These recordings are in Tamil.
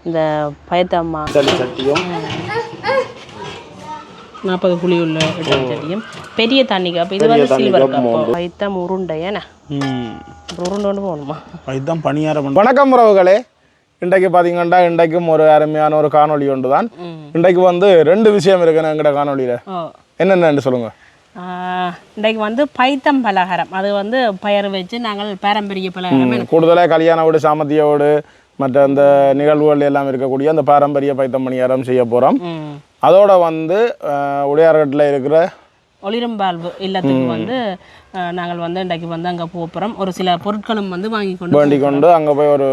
இந்த பயத்தம்மா சட்டியும் 40 புளி உள்ள இட்லி சட்டியும் பெரிய தண்ணி கப். இது வந்து சில்வர் கப். பயத்தம் உருண்டை ஏன்னா உருண்டை ஒன்று போகணுமா? பயத்தம் பணியாரம். வணக்கம் உறவுகளே, இன்றைக்கு பார்த்தீங்கன்னா இன்றைக்கும் ஒரு அருமையான ஒரு காணொலி ஒன்று தான். இன்றைக்கு வந்து 2 விஷயம் இருக்குன்னு எங்கட காணொலியில். என்னென்னு சொல்லுங்க. இன்றைக்கு வந்து பைத்தம் பலகாரம், அது வந்து பயறு வச்சு நாங்கள் பாரம்பரிய பலகாரம். கூடுதலாக கல்யாண வீடு சாமத்திய வீடு மற்ற அந்த நிகழ்வுகள் எல்லாம் இருக்கக்கூடிய அந்த பாரம்பரிய பைத்தம் பணியாரம் செய்ய போகிறோம். அதோட வந்து உடையார்கட்டில் இருக்கிற ஒளிரம்பால்வு இல்லத்துக்கு வந்து நாங்கள் வந்து இன்றைக்கு வந்து அங்கே போகிறோம். ஒரு சில பொருட்களும் வந்து வேண்டி கொண்டு அங்கே போய் ஒரு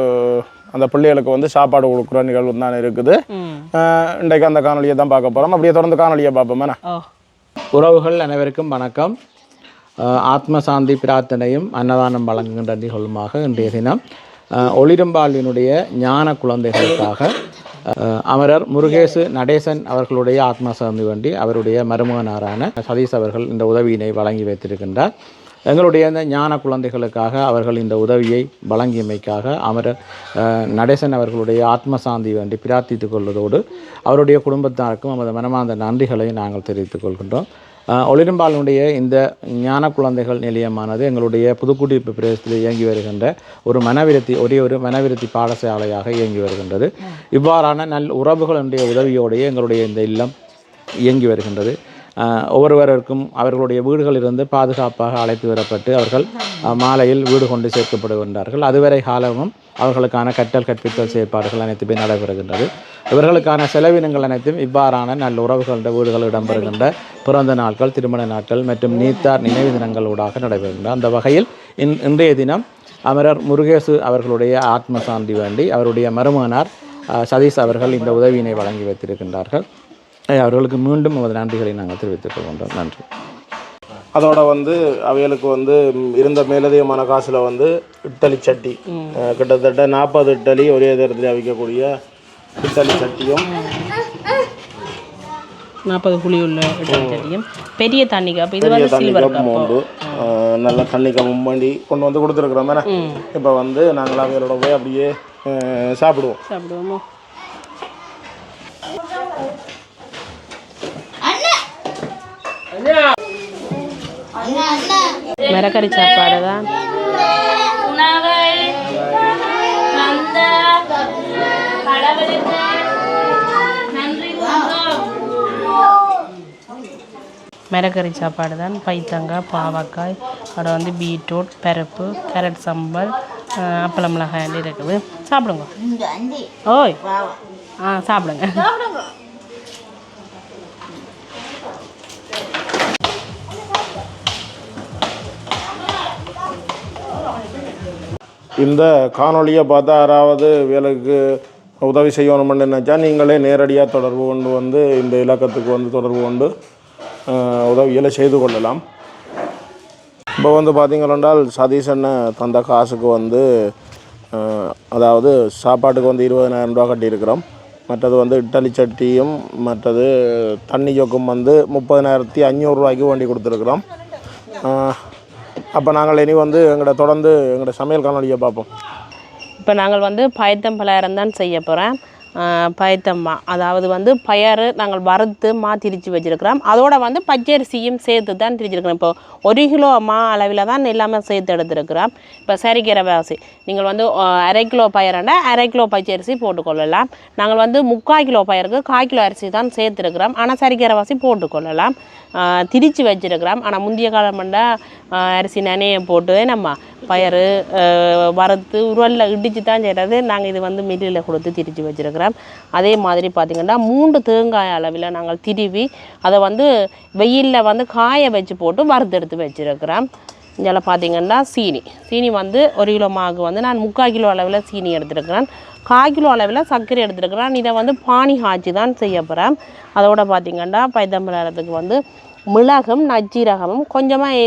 அந்த பிள்ளைகளுக்கு வந்து சாப்பாடு கொடுக்குற நிகழ்வு தான் இருக்குது. இன்றைக்கு அந்த காணொலியை தான் பார்க்க போகிறோம். அப்படியே தொடர்ந்து காணொலியை பார்ப்போம். உறவுகள் அனைவருக்கும் வணக்கம். ஆத்ம சாந்தி பிரார்த்தனையும் அன்னதானம் வழங்குகின்ற நிகழ்வுமாக இன்றைய தினம் ஒளிரம்பாலினுடைய ஞான குழந்தைகளுக்காக அமரர் முருகேசு நடேசன் அவர்களுடைய ஆத்ம சாந்தி வேண்டி அவருடைய மருமகனாரான சதீஷ் அவர்கள் இந்த உதவியினை வழங்கி வைத்திருக்கின்றார். எங்களுடைய இந்த ஞான குழந்தைகளுக்காக அவர்கள் இந்த உதவியை வழங்கியமைக்காக அமரர் நடேசன் அவர்களுடைய ஆத்மசாந்தி வேண்டி பிரார்த்தித்துக் கொள்வதோடு அவருடைய குடும்பத்தாருக்கும் நமது மனமார்ந்த நன்றிகளை நாங்கள் தெரிவித்துக் கொள்கின்றோம். ஒளிரம்பாலினுடைய இந்த ஞான குழந்தைகள் நிலையமானது எங்களுடைய புதுக்குடியிருப்பு பிரதேசத்தில் இயங்கி வருகின்ற ஒரே ஒரு மனவிருத்தி பாடசாலையாக இயங்கி வருகின்றது. இவ்வாறான உறவுகளுடைய உதவியோடைய எங்களுடைய இந்த இல்லம் இயங்கி வருகின்றது. ஒவ்வொருவருக்கும் அவர்களுடைய வீடுகளிலிருந்து பாதுகாப்பாக அழைத்து வரப்பட்டு அவர்கள் மாலையில் வீடு கொண்டு சேர்க்கப்படுகின்றார்கள். அதுவரை காலமும் அவர்களுக்கான கற்றல் கற்பித்தல் செயற்பாடுகள் அனைத்துமே நடைபெறுகின்றது. இவர்களுக்கான செலவினங்கள் அனைத்தும் இவ்வாறான நல்ல உறவுகளுடைய வீடுகள் இடம்பெறுகின்ற பிறந்த நாட்கள், திருமண நாட்கள் மற்றும் நீத்தார் நினைவு தினங்களூடாக நடைபெறுகின்றன. அந்த வகையில் இன்றைய தினம் அமரர் முருகேசு அவர்களுடைய ஆத்மசாந்தி வேண்டி அவருடைய மருமகனார் சதீஷ் அவர்கள் இந்த உதவியினை வழங்கி வைத்திருக்கின்றார்கள். அவர்களுக்கு மீண்டும் நமது நன்றிகளை நாங்கள் தெரிவித்துக் கொள்கின்றோம். நன்றி. அதோட வந்து அவைகளுக்கு வந்து இருந்த மேலதிகமான காசில் வந்து இட்டலி சட்டி கிட்டத்தட்ட 40 இட்டலி ஒரே நேரத்தில் அவிக்கக்கூடிய இட்டலி சட்டியும் 40 புளி உள்ள இட்லி சட்டியும் பெரிய தண்ணி கப். இது வந்து சில்வர் கப் உண்டு. நல்ல தண்ணி கப்பும் பண்ணி கொண்டு வந்து கொடுத்துருக்குறோம் தானே. இப்போ வந்து நாங்கள் அவைகளோட போய் அப்படியே சாப்பிடுவோமோ. மிரக்கறி சாப்பாடு தான். மிரக்கறி சாப்பாடு தான். பைத்தங்காய், பாவக்காய், அதை வந்து பீட்ரூட், பருப்பு, கேரட் சம்பல், அப்பளம் மிளகாய் இருக்குது. சாப்பிடுங்க. ஓய் சாப்பிடுங்க. இந்த காணொலியை பார்த்தா யாராவது வேலைக்கு உதவி செய்யணும்னு நினச்சா நீங்களே நேரடியாக தொடர்பு கொண்டு வந்து இந்த இலக்கத்துக்கு வந்து தொடர்பு கொண்டு உதவிகளை செய்து கொள்ளலாம். இப்போ வந்து பார்த்திங்கன்னால் சதீஷ் தந்த காசுக்கு வந்து அதாவது சாப்பாட்டுக்கு வந்து 20,000 ரூபா கட்டியிருக்கிறோம். மற்றது வந்து இட்டலி சட்டியும் மற்றது தண்ணி ஜோக்கும் வந்து 30,500 ரூபாய்க்கு வேண்டி கொடுத்துருக்குறோம். அப்போ நாங்கள் இனி வந்து தொடர்ந்து எங்களோட சமையல் காணொலியை பார்ப்போம். இப்போ நாங்கள் வந்து பயத்தம் பலகாரம் தான் செய்ய போகிறோம். பயத்தம்மா அதாவது வந்து பயறு நாங்கள் வறுத்து திரிச்சு வச்சுருக்கிறோம். அதோட வந்து பச்சரிசியும் சேர்த்து தான் திரிச்சிருக்கிறோம். இப்போ 1 கிலோ அளவில் தான் எல்லாமே சேர்த்து எடுத்துருக்கிறோம். இப்போ சரிக்கிற வாசி நீங்கள் வந்து 1/2 கிலோ பயறுனா 1/2 கிலோ பச்சரிசி போட்டுக்கொள்ளலாம். நாங்கள் வந்து 3/4 கிலோ பயருக்கு 1/4 கிலோ அரிசி தான் சேர்த்துருக்கிறோம். ஆனால் சரிக்கிற வாசி போட்டுக்கொள்ளலாம். திரிச்சு வச்சுருக்கிறோம். ஆனால் முந்தைய காலம் அரிசி நனையை போட்டு நம்ம பயறு வறுத்து உருளில் இடித்து தான் செய்கிறது. நாங்கள் இது வந்து மில்லில் கொடுத்து திரிச்சு வச்சுருக்கிறோம். அதே மாதிரி பார்த்திங்கன்னா 3 தேங்காய் அளவில் நாங்கள் திருவி அதை வந்து வெயிலில் வந்து காய வச்சு போட்டு வறுத்தெடுத்து வச்சுருக்கிறோம். இதில் பார்த்திங்கன்னா சீனி வந்து 1 கிலோ மாவுக்கு வந்து நான் 3/4 கிலோ அளவில் சீனி எடுத்துருக்கிறேன். 1/4 கிலோ அளவில் சர்க்கரை எடுத்துருக்கிறேன். இதை வந்து பானி காய்ச்சி தான் செய்ய போகிறேன். அதோட பார்த்திங்கன்னா பைத்தம்பலத்துக்கு வந்து மிளகும் நச்சீரகமும் கொஞ்சமாக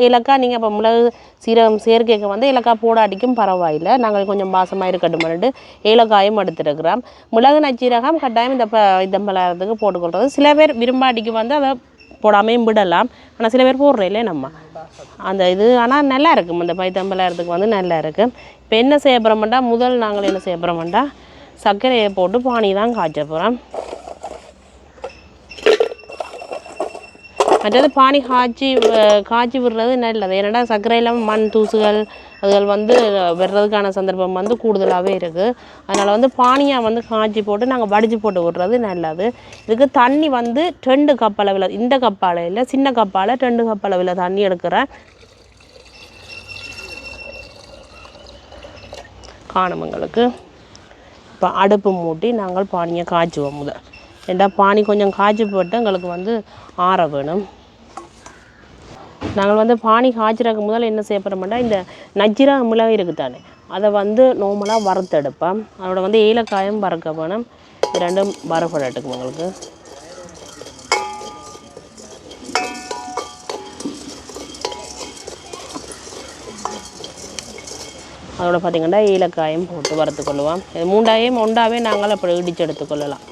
ஏலக்காய் நீங்கள் இப்போ மிளகு சீரகம் சேர்க்கைக்கு வந்து ஏலக்காய் போடாட்டிக்கும் பரவாயில்லை. நாங்கள் கொஞ்சம் வாசமாக இருக்கட்டும் பண்ணிட்டு ஏலக்காயும் எடுத்துருக்கிறோம். மிளகு நச்சீரகம் கட்டாயம் இந்த பைத்தம்பலத்துக்கு போட்டுக்கொள்கிறது. சில பேர் விரும்பாட்டிக்கு வந்து அதை போடாமையும் விடலாம். ஆனால் சில பேர் போடுறோம் இல்லை நம்ம அந்த இது. ஆனால் நல்லா இருக்கும் அந்த பைத்தம்பலத்துக்கு வந்து நல்லா இருக்கும். இப்போ என்ன செய்ய போகிறோம்டா முதல் நாங்கள் என்ன செய்ய போகிறோம்டா சர்க்கரையை போட்டு பானி தான் காய்ச்ச போகிறேன். மற்றது பானி காய்ச்சி விடுறது நல்லது. ஏன்னா சர்க்கரை இல்லாமல் மண் தூசுகள் அதுகள் வந்து வர்றதுக்கான சந்தர்ப்பம் வந்து கூடுதலாகவே இருக்குது. அதனால் வந்து பானியாக வந்து காய்ச்சி போட்டு நாங்கள் வடித்து போட்டு விடுறது நல்லது. இதுக்கு தண்ணி வந்து 2 கப் அளவில், இந்த கப் அளவில் சின்ன கப்பால் 2 கப் அளவில் தண்ணி எடுக்கிறேன். காணுமங்களுக்கு இப்போ அடுப்பு மூட்டி நாங்கள் பானியை காய்ச்சுவோம். ஏண்டா பானி கொஞ்சம் காய்ச்சி போட்டு எங்களுக்கு வந்து ஆற வேணும். நாங்கள் வந்து பானி காய்ச்சிறதுக்கு முதல்ல என்ன செய்ய போகிறோம்னா, இந்த நஜ்ஜீரக மிளகு இருக்குது தானே, அதை வந்து நார்மலாக வறுத்தெடுப்பேன். அதோட வந்து ஏலக்காயும் வறுக்க வேணும். இது ரெண்டும் வறுபடட்டுக்கும் உங்களுக்கு. அதோட பார்த்திங்கன்னா ஏலக்காயும் போட்டு வறுத்துக்கொள்ளுவோம். இது 3 ஒன்றாவே நாங்கள் அப்படி இடித்து எடுத்துக்கொள்ளலாம்.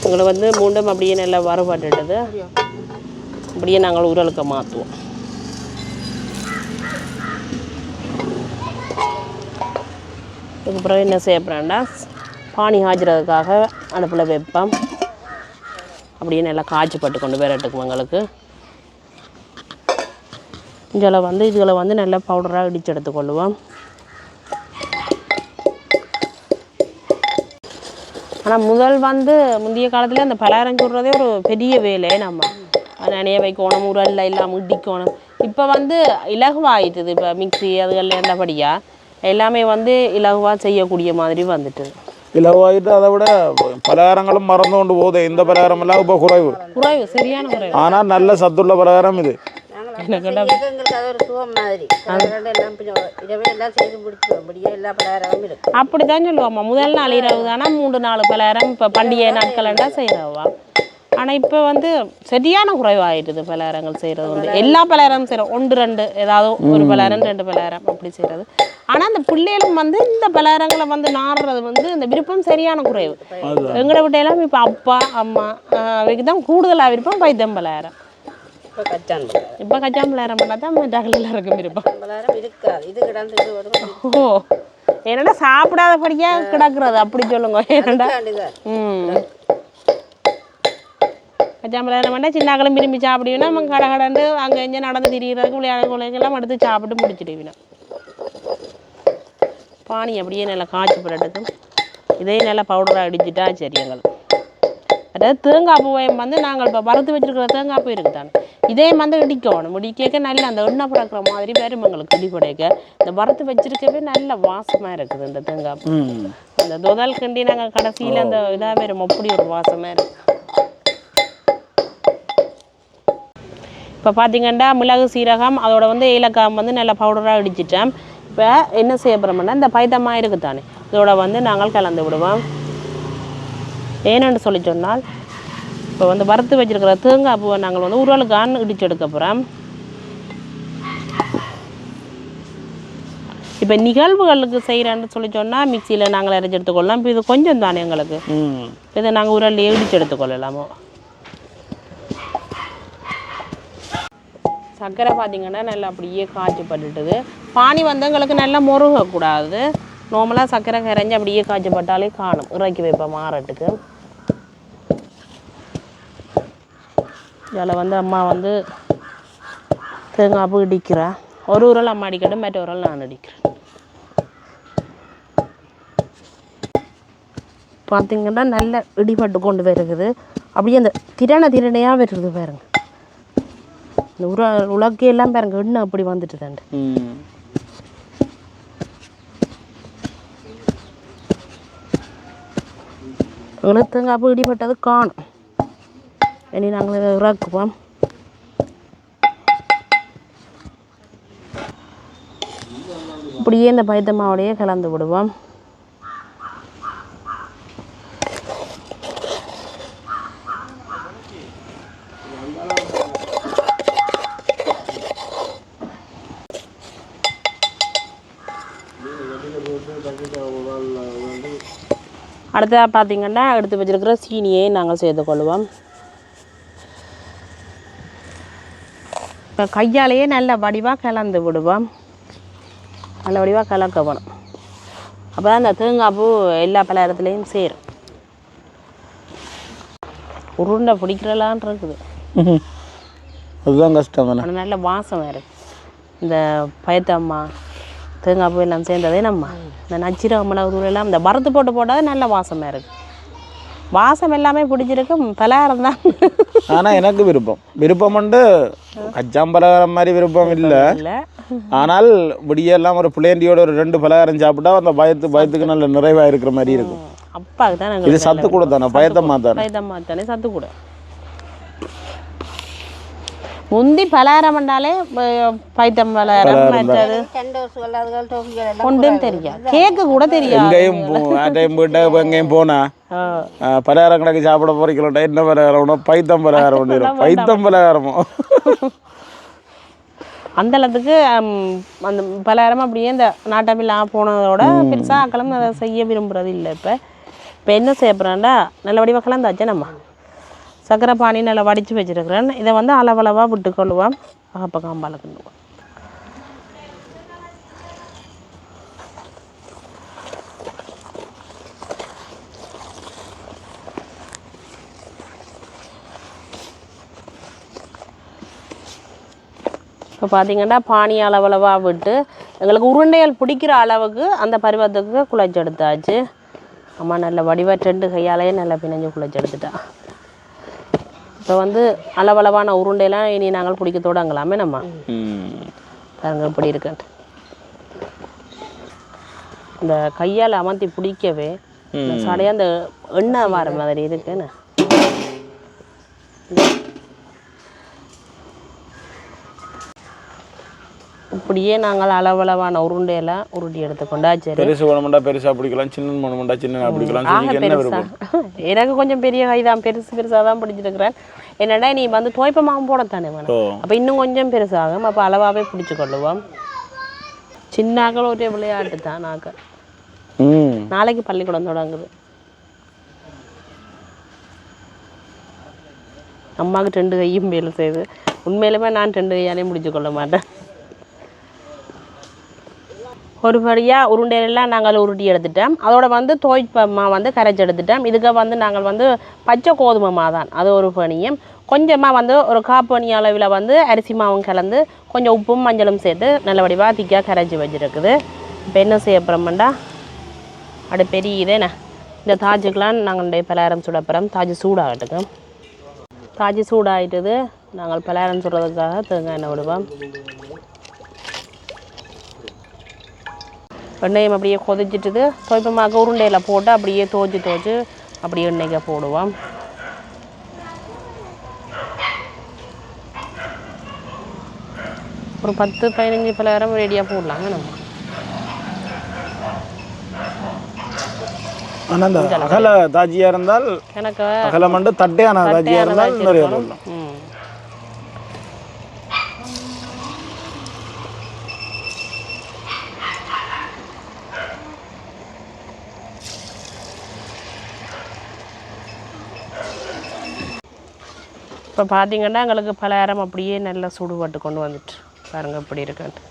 உங்களை வந்து 3 அப்படியே நல்லா வறுபட்டுட்டது. அப்படியே நாங்கள் உரலுக்கு மாற்றுவோம். அதுக்கப்புறம் என்ன செய்ய போகிறேன்னா, பானி காய்ச்சறதுக்காக அடுப்பில் வைப்பேன். அப்படியே நல்லா காய்ச்சி பட்டு கொண்டு வரட்டுக்கும் எங்களுக்கு. இதில் வந்து நல்லா பவுடராக இடித்து எடுத்துக்கொள்ளுவோம். ஆனால் முதல் வந்து முந்தைய காலத்தில் அந்த பலகாரம் சுடுறதே ஒரு பெரிய வேலை. நம்ம நினைய வைக்கணும், உரல்ல இல்லாமல் இடிக்கணும். இப்போ வந்து இலகுவாகிட்டுது. இப்போ மிக்சி அதுகளில் இருந்தபடியாக எல்லாமே வந்து இலகுவாக செய்யக்கூடிய மாதிரி வந்துட்டு இலவாயிட்டு. அதை விட பலகாரங்களும் மறந்து கொண்டு போகுது. இந்த பலகாரம் எல்லாம் இப்போ குறைவு, சரியான குறைவு. ஆனால் நல்ல சத்துள்ள பலகாரம் இது. அப்படிதான் சொல்லுவாம்மா. முதல் நாள் இரவு தானே 3-4 பலகாரம் இப்போ பண்டிகை நாட்கள்ண்டா செய்கிறவா. ஆனால் இப்போ வந்து சரியான குறைவாகிடுது பலகாரங்கள் செய்கிறது. வந்து எல்லா பலகாரமும் செய்கிறோம், 1-2 ஏதாவது ஒரு பலகாரம் 2 பலகாரம் அப்படி செய்கிறது. ஆனால் அந்த பிள்ளைகளும் வந்து இந்த பலகாரங்களை வந்து நாடுறது வந்து இந்த விருப்பம் சரியான குறைவு. எங்களை விட்டையெல்லாம் இப்போ அப்பா அம்மா அவைக்கு தான் கூடுதலாக விருப்பம் பைத்தம் பலகாரம். இப்போ கச்சான் பலகாரம் பண்ணால் தான் டாக்டர் எல்லாருக்கும் விருப்பம். ஓ, என்னடா சாப்பிடாதபடியாக கிடக்குறது அப்படி சொல்லுங்க. என்னடா கச்சாம்பழம் பண்ணால் சின்னாக்களும் விரும்பி சாப்பிடுவீனா. நம்ம கடை கடந்து அங்கே இங்கே நடந்து திரிகிறதுக்கு விளையாட குழைக்கெல்லாம் எடுத்து சாப்பிட்டு முடிச்சிடுவீனா. பானி அப்படியே நல்லா காய்ச்சி போட்டுட்டு இதையும் நல்லா பவுடராக அடிச்சுட்டா சரி எங்களுக்கு. அதாவது தேங்காய் பூவையும் வந்து நாங்கள் இப்போ வறுத்து வச்சுருக்கிற தேங்காய் பூ இருக்குதானே, இதையும் வந்து இடிக்கணும். இடிக்க நல்ல அந்த எண்ணெய் பிறக்கிற மாதிரி வரும் எங்களுக்கு இடிப்படைக்க. இந்த வறுத்து வச்சுருக்கவே நல்ல வாசமாக இருக்குது இந்த தேங்காய் பூ. அந்த தொதல் கிண்டி நாங்கள் கடைசியில் அந்த இதாக வரும், அப்படி ஒரு வாசமாக இருக்குது. இப்போ பார்த்திங்கன்னா மிளகு சீரகம் அதோட வந்து ஏலக்காய் வந்து நல்லா பவுடராக இடிச்சிட்டேன். இப்போ என்ன செய்ய போகிறோம்னா, இந்த பைத்தமாக இருக்குது தானே, இதோட வந்து நாங்கள் கலந்து விடுவோம். ஏன்னு சொல்லி சொன்னால், இப்போ வந்து வறுத்து வச்சுருக்கிற தேங்காய் பூவை நாங்கள் வந்து உருளுக்கான்னு இடிச்சு எடுக்க போகிறோம். இப்போ நிகழ்வுகளுக்கு செய்கிறேன்னு சொல்லி சொன்னால் மிக்சியில் நாங்கள் அரைச்சி எடுத்துக்கொள்ளலாம். இப்போ இது கொஞ்சம் தானே எங்களுக்கு, இதை நாங்கள் உரல்லையே இடிச்சு எடுத்துக்கொள்ளலாமோ. சர்க்கரை பார்த்திங்கன்னா நல்லா அப்படியே காய்ச்சி பட்டுட்டுது. பானி வந்து எங்களுக்கு நல்லா முருகக்கூடாது. நார்மலாக சர்க்கரை கரைஞ்சி அப்படியே காய்ச்சி பட்டாலே காணும். இறக்கி வைப்பேன் மாறட்டுக்கு. இதில் வந்து அம்மா வந்து தேங்காய் பூ இடிக்கிறேன். ஒரு உரல் அம்மா அடிக்கட்டும், மற்ற உரல் நான் அடிக்கிறேன். பார்த்திங்கன்னா நல்ல இடிபட்டு கொண்டு வருகுது. அப்படியே அந்த திரணையாக வருது பாருங்க. இந்த உலக்கையெல்லாம் பாருங்க எண்ணெய் அப்படி வந்துட்டு தாண்டு. தேங்காய் பூ இடிபட்டது காணும். இனி நாங்கள் இறக்குவோம். இப்படியே இந்த பைத்தமாவோடையே கலந்து விடுவோம். அடுத்ததாக பார்த்திங்கன்னா எடுத்து வச்சுருக்கிற சீனியை நாங்கள் சேர்த்து கொள்வோம். இப்போ கையாலேயே நல்ல வடிவாக கலந்து விடுவோம். நல்ல வடிவாக கலக்க வேணும். அப்போ தான் அந்த தேங்காய் பூ எல்லா பலகாரத்துலேயும் சேரும். உருண்டை பிடிக்கிறலான் இருக்குது. அதுதான் கஷ்டம் தானே. ஆனால் நல்ல வாசம் வேறு. இந்த பயத்தம்மா தேங்காய் பூ எல்லாம் சேர்ந்ததே நம்ம இந்த நச்சிரம் மிளகு எல்லாம் இந்த வறுத்து போட்டு போட்டால் நல்ல வாசமாக இருக்குது. வாசம் எல்லாமே பிடிச்சிருக்கு, பலகாரம் தான். ஆனால் எனக்கு விருப்பம் உண்டு. கச்சாம் பலகாரம் மாதிரி விருப்பம் இல்லை. ஆனால் விடியெல்லாம் ஒரு பிள்ளைண்டியோட ஒரு 2 பலகாரம் சாப்பிட்டா அந்த பயத்துக்கு நல்ல நிறைவாக இருக்கிற மாதிரி இருக்கும். அப்பாவுக்கு தான் இது சத்து கூட தானே, பயத்தம்மா தானே சத்து கூட. முந்தி பலகாரம் பண்ணாலே பைத்தம் பலகாரம் மற்றது ஒன்றும் தெரியாது, கேக்கு கூட தெரியாது. எங்கேயும் போயிட்டு எங்கேயும் போனா பலகாரம் கணக்கு சாப்பிட போறீங்களா, என்ன பலகாரம்? பைத்தம் பலகாரம் ஒன்று, பைத்தம் பலகாரமோ அந்த அளவுக்கு அந்த பலகாரம் அப்படியே இந்த நாட்டமில்லாம் போனதோட பெருசாக ஆக்களும் அதை செய்ய விரும்புகிறது இல்லை. இப்போ என்ன செய்யப்படுறேன்டா நல்ல வடிவாக கலந்தாச்சு. நம்ம சக்கரை பானி நல்லா வடித்து வச்சுருக்கிறேன். இதை வந்து அளவளவாக விட்டுக்கொள்ளுவோம். அப்போ காம்பால் கிண்டுவோம். இப்போ பார்த்திங்கன்னா பானி அளவளவாக விட்டு எங்களுக்கு உருண்டைகள் பிடிக்கிற அளவுக்கு அந்த பருவத்துக்கு குழைச்சி எடுத்தாச்சு. அம்மா நல்ல வடிவாக 2 கையாலேயே நல்லா பிணைஞ்சு குழைச்சி எடுத்துட்டா. இப்போ வந்து அளவளவான உருண்டையெல்லாம் இனி நாங்கள் பிடிக்க தொடங்கலாமே. நம்ம பாருங்க இப்படி இருக்குன்ட்டு இந்த கையால் அமர்த்தி பிடிக்கவே சடையாக அந்த எண்ணெய் வர மாதிரி இருக்குன்னு இப்படியே நாங்கள் அளவளவான உருண்டையெல்லாம் உருட்டி எடுத்துக்கொண்டா. சரி, பெருசு வேணுமெண்டா பெருசாக பிடிக்கலாம், சின்ன வேணுமெண்டா சின்ன பிடிக்கலாம். எனக்கு கொஞ்சம் பெரிய கை தான், பெருசாக தான் பிடிச்சிருக்கிறேன். என்னடா நீ வந்து தோய்ப்ப மாவும் போடத்தானே வேணும். அப்போ இன்னும் கொஞ்சம் பெருசாகும். அப்போ அளவாகவே பிடிச்சி கொள்ளுவோம். சின்னாக்கள் ஒரே விளையாட்டு தான். நாளைக்கு பள்ளிக்கூடம் தொடங்குது. அம்மாவுக்கு 2 கையும் வேலை செய்யுது. உண்மையிலுமே நான் 2 கையாலையும் முடிச்சு கொள்ள மாட்டேன். ஒரு படியாக உருண்டையெல்லாம் நாங்கள் உருட்டி எடுத்துட்டோம். அதோட வந்து தோய்ப்பமா வந்து கரைச்சி எடுத்துட்டோம். இதுக்கு வந்து நாங்கள் வந்து பச்சை கோதுமை தான் அது ஒரு பனியும், கொஞ்சமாக வந்து ஒரு 1/4 பனி அளவில் வந்து அரிசி மாவும் கலந்து கொஞ்சம் உப்பும் மஞ்சளும் சேர்த்து நல்ல வடிவாக திக்காக கரைச்சி வச்சுருக்குது. இப்போ என்ன செய்ய போகிறோம்டா, அப்படி பெரிய இதேண்ணே இந்த தாஜுக்கெலாம் நாங்கள் பலகாரம் சுடப்புறம். தாஜு சூடாகட்டுக்கும். தாஜு சூடாகிட்டது. நாங்கள் பலகாரம் சுடுறதுக்காக தேங்காய் எண்ணெய் விடுவோம். எண்ணெயும் அப்படியே கொதிச்சிட்டுது. தோய்ப்பமாக உருண்டையில் போட்டு அப்படியே தோச்சு அப்படியே எண்ணெய்க்கு போடுவோம். ஒரு 10-15 பலகாரம் ரெடியாக போடலாங்க நம்ம. ஆனால் அந்த அகல தாஜியாக இருந்தால் எனக்கு அகல மட்டும் தட்டையான தாஜியாக இருந்தால் நிறைய போடலாம். இப்போ பார்த்திங்கன்னா எங்களுக்கு பலகாரம் அப்படியே நல்லா சுடுபட்டு கொண்டு வந்துட்டு பாருங்கள் இப்படி இருக்கான்ட்டு.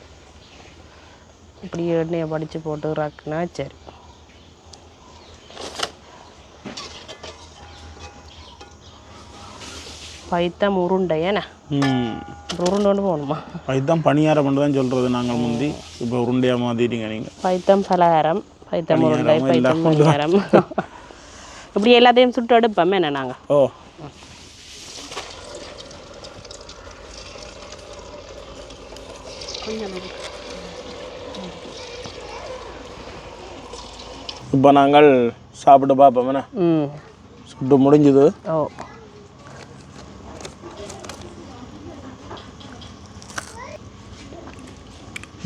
இப்படியே எண்ணெயை படித்து போட்டு ராக்குனா சரி. பைத்தம் உருண்டை ஏன்னா உருண்டை ஒன்று போகணுமா? பைத்தம் பணியாரம் மட்டும் தான் சொல்கிறது நாங்கள் முந்தி. இப்போ உருண்டையாக மாற்றிட்டீங்க நீங்கள். பைத்தம் பலகாரம், பைத்தம் உருண்டை, பைத்தம் பணியாரம் இப்படி எல்லாத்தையும் சுட்டு எடுப்போமே என்ன நாங்கள். ஓ, இப்போ நாங்கள் சாப்பிட்டு பார்ப்போம். சுட்டு முடிஞ்சுது. ஓ,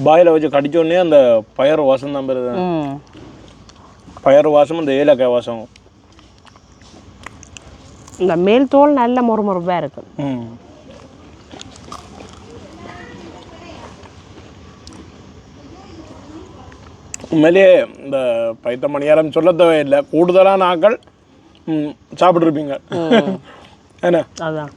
பாயில் வச்சு கடிச்சோடனே அந்த பயறு வாசம் தான் பெறுது. பயறு வாசம், இந்த ஏலக்காய் வாசம். இந்த மேல் தோல் நல்ல மொறுமொறுப்பாக இருக்கு. உண்மையிலேயே இந்த பைத்த மணியாரம் சொல்ல தேவையில்லை, கூடுதலான ஆக்கள் சாப்பிட்ருப்பீங்க. என்ன அதான்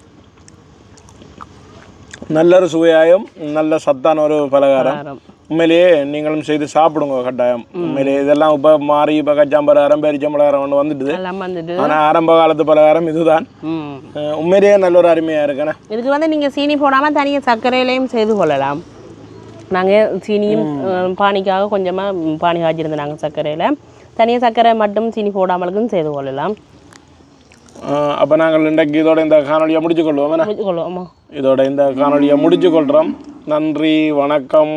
நல்ல ஒரு சுவையாயும் நல்ல சத்தான ஒரு பலகாரம். உண்மையிலேயே நீங்களும் செய்து சாப்பிடுங்க கட்டாயம். உண்மையிலேயே இதெல்லாம் இப்போ மாறி இப்போ கச்சாம்பலகாரம் பேரிச்சம்பலகாரம் ஒன்று வந்துடுது. ஆனால் ஆரம்ப காலத்து பலகாரம் இதுதான். உண்மையிலேயே நல்ல ஒரு அருமையாக இருக்குண்ணே. இதுக்கு வந்து நீங்கள் சீனி போடாமல் தனியாக சர்க்கரையிலையும் செய்து கொள்ளலாம். நாங்கள் சீனியும் பானிக்காக கொஞ்சமாக பானி காய்ச்சிருந்தோம் நாங்கள் சர்க்கரையில். தனியாக சர்க்கரை மட்டும் சீனி போடாமலுக்கும் செய்து கொள்ளலாம். அப்போ நாங்கள் இன்றைக்கு இதோட இந்த காணொலியை முடிச்சு கொள்வோம். முடிச்சு கொள்வோமா? இதோட இந்த காணொலியை முடிச்சு கொள்கிறோம். நன்றி, வணக்கம்.